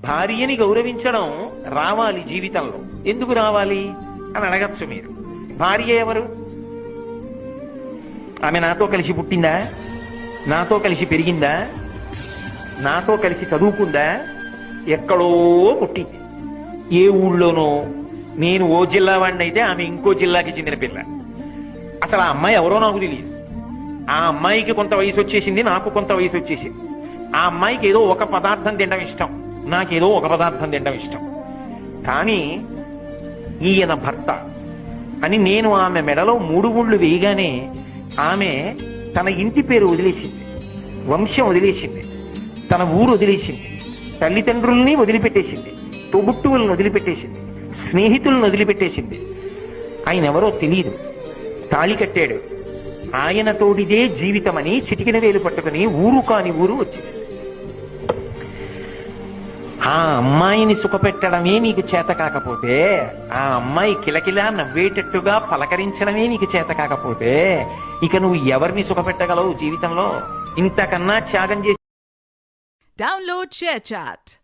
భార్యని గౌరవించడం రావాలి జీవితంలో. ఎందుకు రావాలి అని అడగచ్చు మీరు. భార్య ఎవరు? ఆమె నాతో కలిసి పుట్టిందా? నాతో కలిసి పెరిగిందా? నాతో కలిసి చదువుకుందా? ఎక్కడో పుట్టింది, ఏ ఊళ్ళోనో. నేను ఓ జిల్లా వాడిని అయితే ఆమె ఇంకో జిల్లాకి చెందిన పిల్ల. అసలు ఆ అమ్మాయి ఎవరో నాకు తెలియదు. ఆ అమ్మాయికి కొంత వయసు వచ్చేసింది, నాకు కొంత వయసు వచ్చేసింది. ఆ అమ్మాయికి ఏదో ఒక పదార్థం తినడం ఇష్టం, నాకేదో ఒక పదార్థం తినడం ఇష్టం. కానీ ఈయన భర్త అని నేను ఆమె మెడలో 3 ముళ్ళు వేయగానే ఆమె తన ఇంటి పేరు వదిలేసింది, వంశం వదిలేసింది, తన ఊరు వదిలేసింది, తల్లిదండ్రుల్ని వదిలిపెట్టేసింది, తోబుట్టువులను వదిలిపెట్టేసింది, స్నేహితులను వదిలిపెట్టేసింది. ఆయన ఎవరో తెలియదు, తాళి కట్టాడు. ఆయన తోడిదే జీవితమని చిటికిన వేలు పట్టుకుని ఊరు కాని ఊరు వచ్చింది. ఆ అమ్మాయిని సుఖపెట్టడమే నీకు చేత కాకపోతే, ఆ అమ్మాయి కిలకిలా నవ్వేటట్టుగా పలకరించడమే నీకు చేత కాకపోతే, ఇక నువ్వు ఎవరిని సుఖపెట్టగలవు జీవితంలో? ఇంతకన్నా త్యాగం చేసి Download ShareChat.